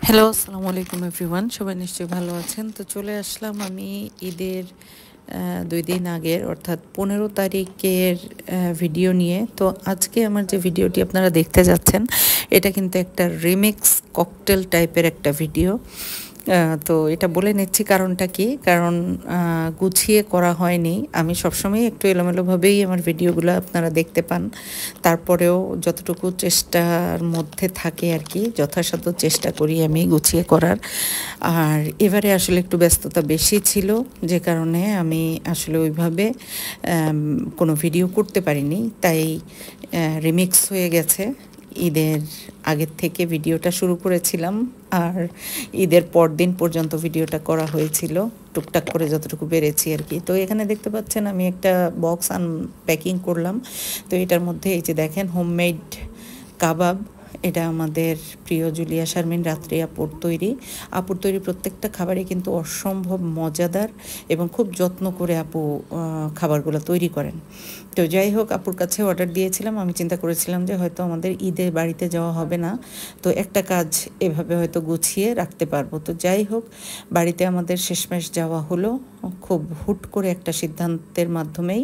Hello, আসসালামু আলাইকুম everyone. সবাই নিশ্চয়ই ভালো আছেন। তো চলে আসলাম আমি ঈদের ২ দিন আগের অর্থাৎ ১৫ তারিখের ভিডিও নিয়ে। তো আজকে আমার যে ভিডিওটি আপনারা দেখতে যাচ্ছেন, এটা কিন্তু একটা রিমিক্স ককটেল টাইপের একটা ভিডিও। তো এটা বলে নিচ্ছি কারণটা কি? কারণ গুছিয়ে করা হয়নি। আমি সবসময়ই একটু এলোমেলোভাবেই আমার ভিডিওগুলো আপনারা দেখতে পান। তারপরেও যতটুকু চেষ্টার মধ্যে থাকে আরকি, যথাসাধ্য চেষ্টা করি আমি গুছিয়ে করার। আর এবারে আসলে একটু ব্যস্ততা বেশি ছিল, যে কারণে আমি আসলে ওইভাবে কোনো ভিডিও করতে পারিনি। তাই রিমিক্স হয়ে গেছে। ঈদের আগের থেকে ভিডিওটা শুরু করেছিলাম, আর ঈদের পরদিন পর্যন্ত ভিডিওটা করা হয়েছিল, টুকটাক করে যতটুকু পেরেছি আর কি। তো এখানে দেখতে পাচ্ছেন আমি একটা বক্স আনপ্যাকিং করলাম। তো এটার মধ্যে এই যে দেখেন হোমমেড কাবাব, এটা আমাদের প্রিয় জুলিয়া শারমিন রাত্রি আপুর তৈরি প্রত্যেকটা খাবারই কিন্তু অসম্ভব মজাদার এবং খুব যত্ন করে আপু খাবারগুলো তৈরি করেন। তো যাই হোক, আপুর কাছে অর্ডার দিয়েছিলাম। আমি চিন্তা করেছিলাম যে হয়তো আমাদের ঈদে বাড়িতে যাওয়া হবে না, তো একটা কাজ এভাবে হয়তো গুছিয়ে রাখতে পারবো। তো যাই হোক, বাড়িতে আমাদের শেষমেশ যাওয়া হলো খুব হুট করে একটা সিদ্ধান্তের মাধ্যমেই।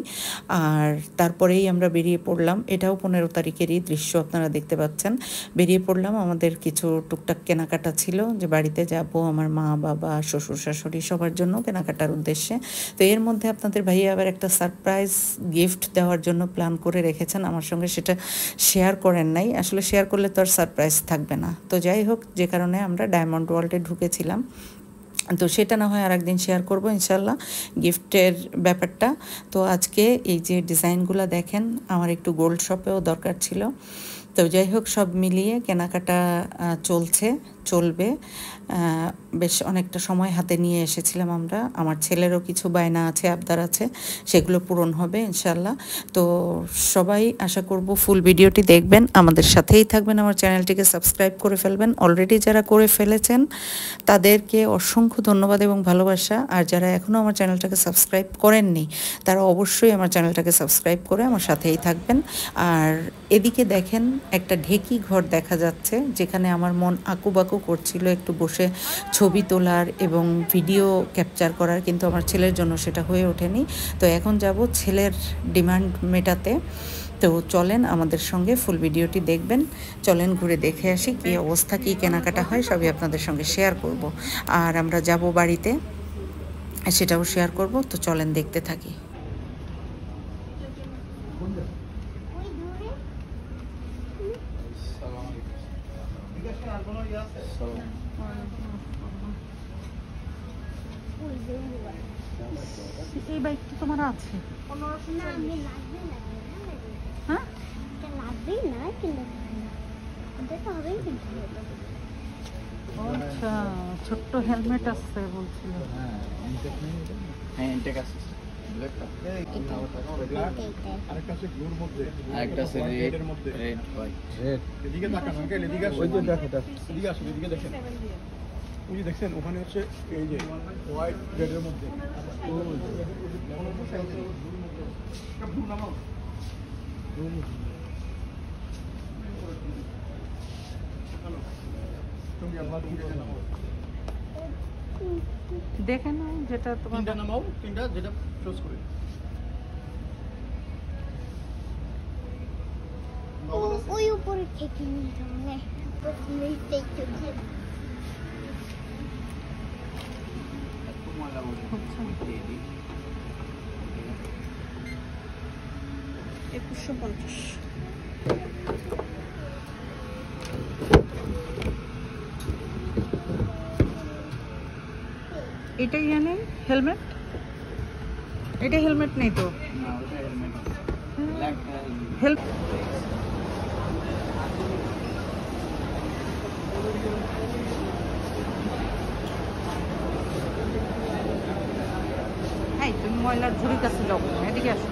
আর তারপরেই আমরা বেরিয়ে পড়লাম। এটাও ১৫ তারিখেরই দৃশ্য আপনারা দেখতে পাচ্ছেন। বেরিয়ে পড়লাম, আমাদের কিছু টুকটাক কেনাকাটা ছিল, যে বাড়িতে যাব আমার মা বাবা শ্বশুর শাশুড়ি সবার জন্য কেনাকাটার উদ্দেশ্যে। তো এর মধ্যে আপনাদের ভাইয়া আবার একটা সারপ্রাইজ গিফট দেওয়ার জন্য প্ল্যান করে রেখেছেন আমার সঙ্গে, সেটা শেয়ার করেন নাই। আসলে শেয়ার করলে তো আর সারপ্রাইজ থাকবে না। তো যাই হোক, যে কারণে আমরা ডায়মন্ড ওয়ার্ল্ডে ঢুকেছিলাম। তো সেটা না হয় আর একদিন শেয়ার করব ইনশাল্লাহ, গিফটের ব্যাপারটা। তো আজকে এই যে ডিজাইনগুলো দেখেন, আমার একটু গোল্ড শপেও দরকার ছিল। তো যাই হোক, সব মিলিয়ে কেনাকাটা চলবে। বেশ অনেকটা সময় হাতে নিয়ে এসেছিলাম আমরা। আমার ছেলেরও কিছু বায়না আছে, আবদার আছে, সেগুলো পূরণ হবে ইনশাল্লাহ। তো সবাই আশা করব ফুল ভিডিওটি দেখবেন, আমাদের সাথেই থাকবেন, আমার চ্যানেলটিকে সাবস্ক্রাইব করে ফেলবেন। অলরেডি যারা করে ফেলেছেন তাদেরকে অসংখ্য ধন্যবাদ এবং ভালোবাসা। আর যারা এখনও আমার চ্যানেলটাকে সাবস্ক্রাইব করেননি, তারা অবশ্যই আমার চ্যানেলটাকে সাবস্ক্রাইব করে আমার সাথেই থাকবেন। আর এদিকে দেখেন, একটা ঢেকি ঘর দেখা যাচ্ছে, যেখানে আমার মন আকুবাকু করছিল একটু বসে ছবি তোলার এবং ভিডিও ক্যাপচার করার, কিন্তু আমার ছেলের জন্য সেটা হয়ে ওঠেনি। তো এখন যাব ছেলের ডিমান্ড মেটাতে। তো চলেন আমাদের সঙ্গে ফুল ভিডিওটি দেখবেন। চলেন ঘুরে দেখে আসি কী অবস্থা, কী কেনাকাটা হয়, সবই আপনাদের সঙ্গে শেয়ার করব। আর আমরা যাব বাড়িতে, সেটাও শেয়ার করব। তো চলেন দেখতে থাকি। এই বাইকটা তোমার আছে? হ্যাঁ, আচ্ছা, ছোট্ট হেলমেট আছে বলছিল। দেখছেন ওখানে হচ্ছে এই যে হোয়াইট রেডের মধ্যে দেখে নাও যেটা তোমার। তিনটা নামাও, তিনটা যেটা চুজ করে। ওই উপরে থেকে নিতে হবে। এটাই জানেন হেলমেট? এটা হেলমেট নেই তো? হেল্প এই, তুমি ময়লার ঝুড়ির কাছে যাও, এদিকে আসো।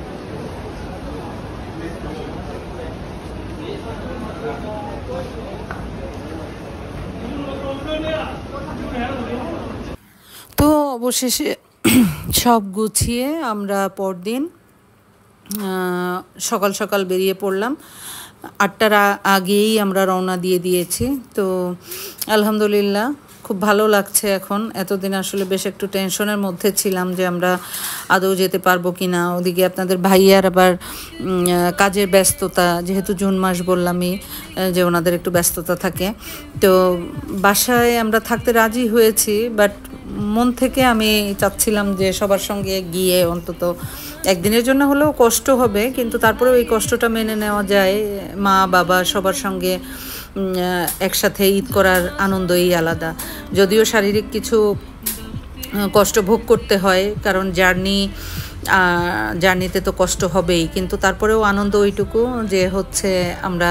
তো অবশেষে সব গুছিয়ে আমরা পরদিন সকাল সকাল বেরিয়ে পড়লাম। 8টার আগেই আমরা রওনা দিয়ে দিয়েছি। তো আলহামদুলিল্লাহ খুব ভালো লাগছে এখন। এতদিন আসলে বেশ একটু টেনশনের মধ্যে ছিলাম যে আমরা আদৌ যেতে পারবো কি না। ওদিকে আপনাদের ভাইয়ার আবার কাজের ব্যস্ততা, যেহেতু জুন মাস বললামই যে ওনাদের একটু ব্যস্ততা থাকে। তো বাসায় আমরা থাকতে রাজি হয়েছি, বাট মন থেকে আমি চাচ্ছিলাম যে সবার সঙ্গে গিয়ে অন্তত একদিনের জন্য হলেও কষ্ট হবে, কিন্তু তারপরেও এই কষ্টটা মেনে নেওয়া যায়। মা বাবা সবার সঙ্গে একসাথে ঈদ করার আনন্দই আলাদা। যদিও শারীরিক কিছু কষ্ট ভোগ করতে হয়, কারণ জার্নিতে তো কষ্ট হবেই, কিন্তু তারপরেও আনন্দ ওইটুকু যে হচ্ছে আমরা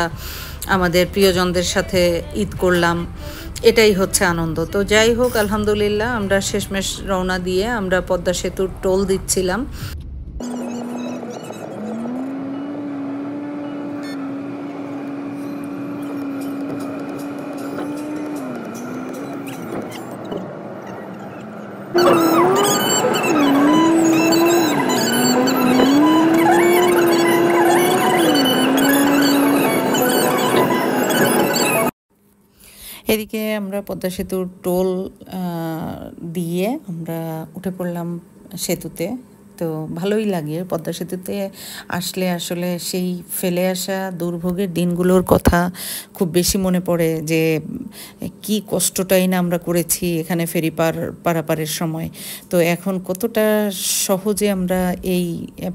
আমাদের প্রিয়জনদের সাথে ঈদ করলাম, এটাই হচ্ছে আনন্দ। তো যাই হোক, আলহামদুলিল্লাহ আমরা শেষমেশ রওনা দিয়ে আমরা পদ্মা সেতুর টোল দিচ্ছিলাম। এদিকে আমরা পদ্মা সেতুর টোল দিয়ে আমরা উঠে পড়লাম সেতুতে। তো ভালোই লাগে পদ্মা সেতুতে আসলে। আসলে সেই ফেলে আসা দুর্ভোগের দিনগুলোর কথা খুব বেশি মনে পড়ে, যে কি কষ্টটাই না আমরা করেছি এখানে ফেরি পারাপারের সময়। তো এখন কতটা সহজে আমরা এই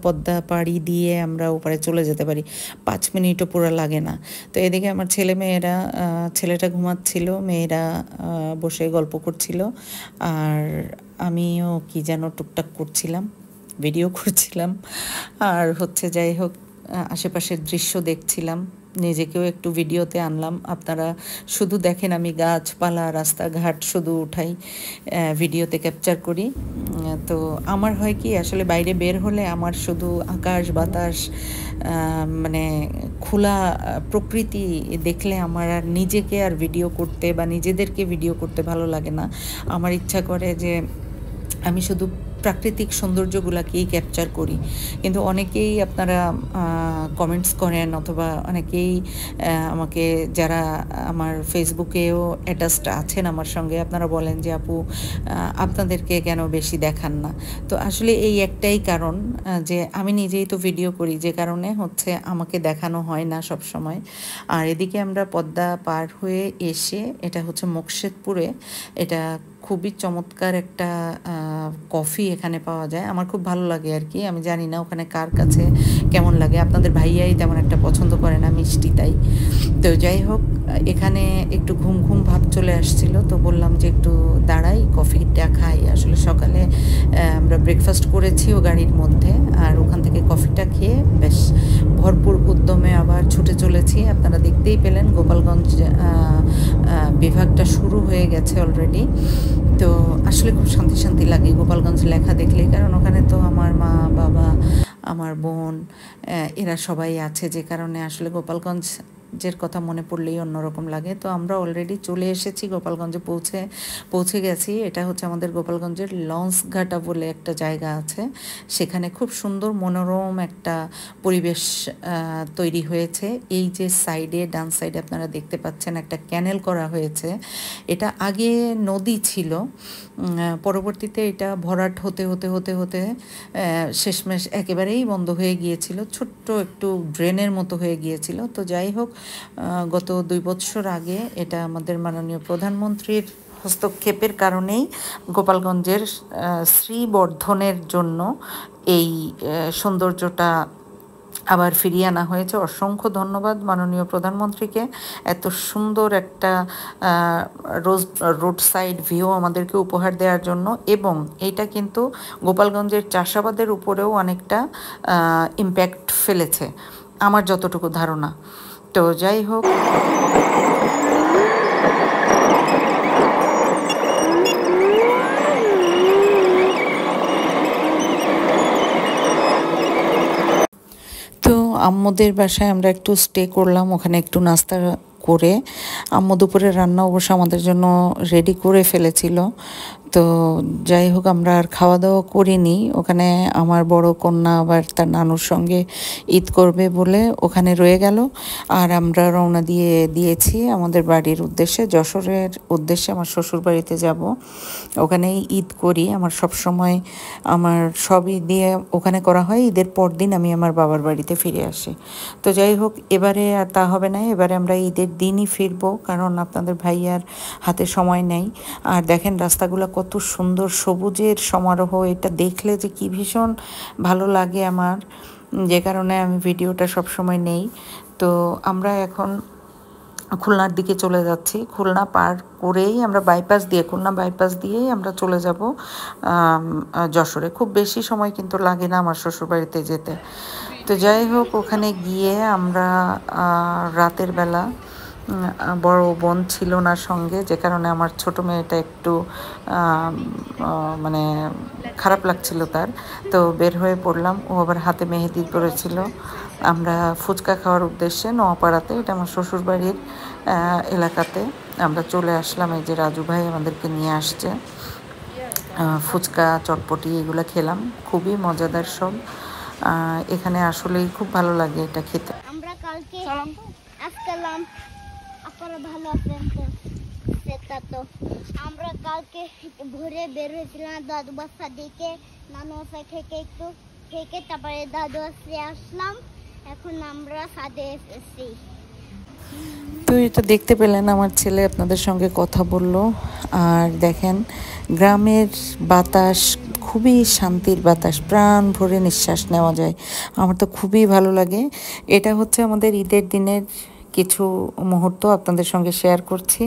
পদ্মা পাড়ি দিয়ে আমরা ওপারে চলে যেতে পারি, 5 মিনিটও পুরো লাগে না। তো এদিকে আমার ছেলেটা ঘুমাচ্ছিল, মেয়েরা বসে গল্প করছিল, আর আমিও কি যেন টুকটাক করছিলাম, ভিডিও করছিলাম। আর হচ্ছে যাই হোক, আশেপাশের দৃশ্য দেখছিলাম, নিজেকেও একটু ভিডিওতে আনলাম। আপনারা শুধু দেখেন আমি গাছপালা রাস্তাঘাট শুধু উঠাই, ভিডিওতে ক্যাপচার করি। তো আমার হয় কি, আসলে বাইরে বের হলে আমার শুধু আকাশ বাতাস মানে খোলা প্রকৃতি দেখলে আমার আর নিজেকে আর ভিডিও করতে বা নিজেদেরকে ভিডিও করতে ভালো লাগে না। আমার ইচ্ছা করে যে আমি শুধু প্রাকৃতিক সৌন্দর্যগুলোকেই ক্যাপচার করি। কিন্তু অনেকেই আপনারা কমেন্টস করেন, অথবা অনেকেই আমাকে, যারা আমার ফেসবুকেও অ্যাটাচড আছেন আমার সঙ্গে, আপনারা বলেন যে আপু আপনাদেরকে কেন বেশি দেখান না। তো আসলে এই একটাই কারণ, যে আমি নিজেই তো ভিডিও করি, যে কারণে হচ্ছে আমাকে দেখানো হয় না সব সময়। আর এদিকে আমরা পদ্মা পার হয়ে এসে, এটা হচ্ছে মোকশেদপুরে, এটা খুবই চমৎকার একটা কফি এখানে পাওয়া যায়। আমার খুব ভালো লাগে আর কি। আমি জানি না ওখানে কার কাছে কেমন লাগে, আপনাদের ভাইয়াই তেমন একটা পছন্দ করে না মিষ্টি, তাই। তো যাই হোক, এখানে একটু ঘুম ঘুম ভাব চলে আসছিল, তো বললাম যে একটু দাঁড়াই, কফিটা খাই। আসলে সকালে আমরা ব্রেকফাস্ট করেছিও গাড়ির মধ্যে, আর ওখান থেকে কফিটা খেয়ে বেশ ভরপুর উদ্যমে আবার ছুটে চলেছি। আপনারা দেখতেই পেলেন গোপালগঞ্জ বিভাগটা শুরু হয়ে গেছে অলরেডি। তো আসলে খুব শান্তি শান্তি লাগে গোপালগঞ্জ লেখা দেখলেই, কারণ ওখানে তো আমার মা বাবা, আমার বোন, এরা সবাই আছে, যে কারণে আসলে গোপালগঞ্জের কথা মনে পড়লেই অন্যরকম লাগে। তো আমরা অলরেডি চলে এসেছি, গোপালগঞ্জে পৌঁছে গেছি। এটা হচ্ছে আমাদের গোপালগঞ্জের লঞ্চঘাটা বলে একটা জায়গা আছে, সেখানে খুব সুন্দর মনোরম একটা পরিবেশ তৈরি হয়েছে। এই যে সাইডে, ডান সাইডে আপনারা দেখতে পাচ্ছেন একটা ক্যানেল করা হয়েছে। এটা আগে নদী ছিল, পরবর্তীতে এটা ভরাট হতে হতে হতে হতে শেষমেশ একেবারেই বন্ধ হয়ে গিয়েছিল, ছোট্ট একটু ড্রেনের মতো হয়ে গিয়েছিল। তো যাই হোক, গত 2 বছর আগে এটা আমাদের মাননীয় প্রধানমন্ত্রীর হস্তক্ষেপের কারণেই গোপালগঞ্জের শ্রীবর্ধনের জন্য এই সৌন্দর্যটা আবার ফিরিয়ে আনা হয়েছে। অসংখ্য ধন্যবাদ মাননীয় প্রধানমন্ত্রীকে, এত সুন্দর একটা রোড সাইড ভিউ আমাদেরকে উপহার দেওয়ার জন্য। এবং এইটা কিন্তু গোপালগঞ্জের চাষাবাদের উপরেও অনেকটা ইম্প্যাক্ট ফেলেছে আমার যতটুকু ধারণা। তো যাই হোক, আম্মুদের বাসায় আমরা একটু স্টে করলাম, ওখানে একটু নাস্তা করে। আম্মু দুপুরে রান্না অবশ্য আমাদের জন্য রেডি করে ফেলেছিল। তো যাই হোক আমরা আর খাওয়া দাওয়া করিনি ওখানে। আমার বড় কন্যা আবার তার নানুর সঙ্গে ঈদ করবে বলে ওখানে রয়ে গেল, আর আমরা রওনা দিয়েছি আমাদের বাড়ির উদ্দেশ্যে, যশোরের উদ্দেশ্যে। আমার শ্বশুর বাড়িতে যাব, ওখানেই ঈদ করি। আমার সব সময় আমার সব ঈদে ওখানে করা হয়, ঈদের পর দিন আমি আমার বাবার বাড়িতে ফিরে আসি। তো যাই হোক এবারে আর তা হবে না, এবারে আমরা ঈদের দিনই ফিরবো, কারণ আপনাদের ভাইয়ার হাতে সময় নেই। আর দেখেন রাস্তাগুলো কত সুন্দর, সবুজের সমারোহ, এটা দেখলে যে কি ভীষণ ভালো লাগে আমার, যে কারণে আমি ভিডিওটা সব সময় নেই। তো আমরা এখন খুলনার দিকে চলে যাচ্ছি। খুলনা পার করেই আমরা খুলনা বাইপাস দিয়েই আমরা চলে যাব যশোরে। খুব বেশি সময় কিন্তু লাগে না আমার শ্বশুরবাড়িতে যেতে। তো যাই হোক ওখানে গিয়ে আমরা রাতের বেলা, বড় বোন ছিল না সঙ্গে, যে কারণে আমার ছোট মেয়েটা একটু মানে খারাপ লাগছিল তার, তো বের হয়ে পড়লাম। ও আবার হাতে মেহেদি করেছিল। আমরা ফুচকা খাওয়ার উদ্দেশ্যে নোয়াপাড়াতে, এটা আমার শ্বশুরবাড়ির এলাকাতে আমরা চলে আসলাম। এই যে রাজু ভাই আমাদেরকে নিয়ে আসছে। ফুচকা চটপটি এগুলো খেলাম, খুবই মজাদার সব। এখানে আসলেই খুব ভালো লাগে এটা খেতে। আমরা কালকে আসলাম, আপনারা ভালো আছেন তো? সেটা তো আমরা কালকে ভোরে বের হয়েছিলাম দাদু বাসা দিকে, নানু বাসা থেকে তারপরে দাদু বাসে আসলাম। এখন আমরা ছাদে এসেছি। তো এটা দেখতে পেলেন, আমার ছেলে আপনাদের সঙ্গে কথা বলল। আর দেখেন গ্রামের বাতাস খুবই শান্তির বাতাস, প্রাণ ভরে নিঃশ্বাস নেওয়া যায়। আমার তো খুবই ভালো লাগে। এটা হচ্ছে আমাদের ঈদের দিনের কিছু মুহূর্ত আপনাদের সঙ্গে শেয়ার করছি।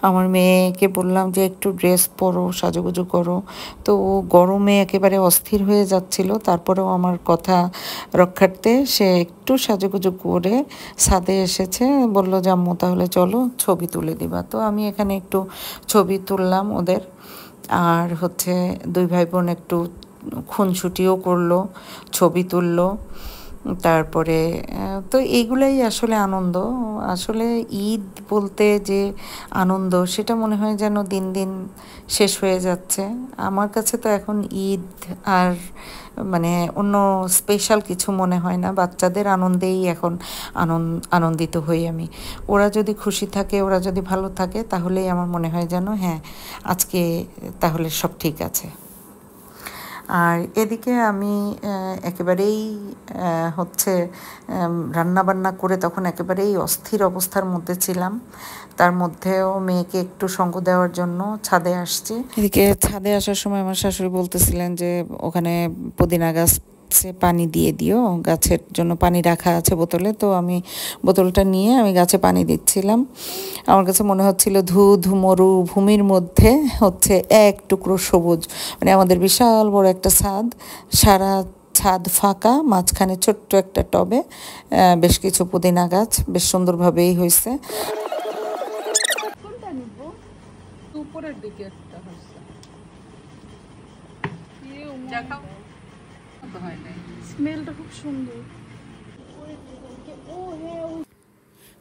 আমার মেয়েকে বললাম যে একটু ড্রেস পরো, সাজুগুজু করো, তো ও গরমে একেবারে অস্থির হয়ে যাচ্ছিল। তারপরেও আমার কথা রক্ষার্থে সে একটু সাজুগুজু করে ছাদে এসেছে, বলল যে আম্মু তাহলে চলো ছবি তুলে দিবা। তো আমি এখানে একটু ছবি তুললাম ওদের। আর হচ্ছে দুই ভাই বোন একটু খুনসুটিও করলো, ছবি তুললো। তারপরে তো এইগুলাই আসলে আনন্দ। আসলে ঈদ বলতে যে আনন্দ, সেটা মনে হয় যেন দিন দিন শেষ হয়ে যাচ্ছে। আমার কাছে তো এখন ঈদ আর মানে অন্য স্পেশাল কিছু মনে হয় না। বাচ্চাদের আনন্দেই এখন আনন্দিত হই আমি। ওরা যদি খুশি থাকে, ওরা যদি ভালো থাকে, তাহলেই আমার মনে হয় যেন হ্যাঁ আজকে তাহলে সব ঠিক আছে। আর এদিকে আমি একেবারেই হচ্ছে রান্নাবান্না করে তখন একেবারেই অস্থির অবস্থার মধ্যে ছিলাম। তার মধ্যেও মেয়েকে একটু সঙ্গ দেওয়ার জন্য ছাদে আসছি। এদিকে ছাদে আসার সময় আমার শাশুড়ি বলতেছিলেন যে ওখানে পুদিনা গাছ পানি দিয়ে দিও, গাছের জন্য পানি রাখা আছে বোতলে। তো আমি বোতলটা নিয়ে আমি গাছে পানি দিচ্ছিলাম। আমার কাছে মনে হচ্ছিল মরুভূমির মধ্যে হচ্ছে এক টুকরো সবুজ, মানে আমাদের বিশাল বড় একটা ছাদ, সারা ছাদ ফাঁকা, মাঝখানে ছোট্ট একটা টবে বেশ কিছু পুদিনা গাছ, বেশ সুন্দরভাবেই হয়েছে। উপরের দিকে একটা হচ্ছে স্মেলটা খুব সুন্দর।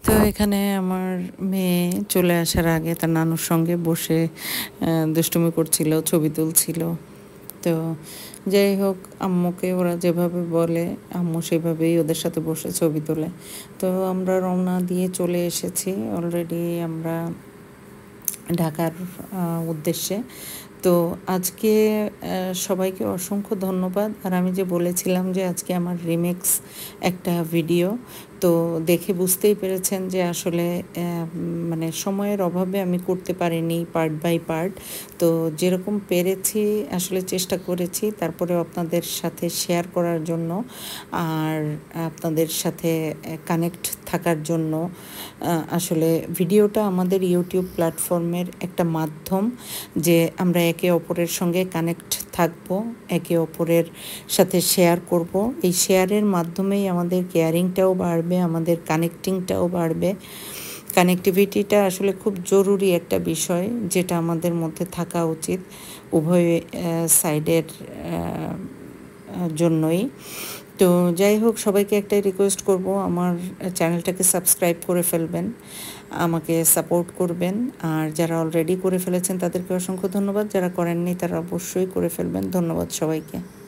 তো এখানে আমার মেয়ে চলে আসার আগে তার নানুর সঙ্গে বসে দুষ্টুমি করছিল, ছবি তুলছিল। তো যাই হোক আম্মুকে ওরা যেভাবে বলে আম্মু সেভাবেই ওদের সাথে বসে ছবি তোলে। তো আমরা রওনা দিয়ে চলে এসেছি অলরেডি আমরা ঢাকার উদ্দেশ্যে। তো আজকে সবাইকে অসংখ্য ধন্যবাদ। আর আমি যে বলেছিলাম যে আজকে আমার রিমিক্স একটা ভিডিও, তো দেখে বুঝতেই পেরেছেন যে আসলে মানে সময়ের অভাবে আমি করতে পারিনি পার্ট বাই পার্ট। তো যেরকম পেরেছি আসলে চেষ্টা করেছি, তারপরে আপনাদের সাথে শেয়ার করার জন্য আর আপনাদের সাথে কানেক্ট থাকার জন্য। আসলে ভিডিওটা আমাদের ইউটিউব প্ল্যাটফর্মের একটা মাধ্যম, যে আমরা একে অপরের সঙ্গে কানেক্ট থাকব, একে অপরের সাথে শেয়ার করব। এই শেয়ারের মাধ্যমেই আমাদের কেয়ারিংটাও বাড়বে, আমাদের কানেক্টিংটাও বাড়বে। কানেক্টিভিটিটা আসলে খুব জরুরি একটা বিষয়, যেটা আমাদের মধ্যে থাকা উচিত উভয় সাইডের জন্যই। তো যাই হোক সবাইকে একটাই রিকোয়েস্ট করব, আমার চ্যানেলটাকে সাবস্ক্রাইব করে ফেলবেন। আমাকে সাপোর্ট করবেন। আর যারা অলরেডি করে ফেলেছেন তাদেরকে অসংখ্য ধন্যবাদ, যারা করেননি তারা অবশ্যই করে ফেলবেন। ধন্যবাদ সবাইকে।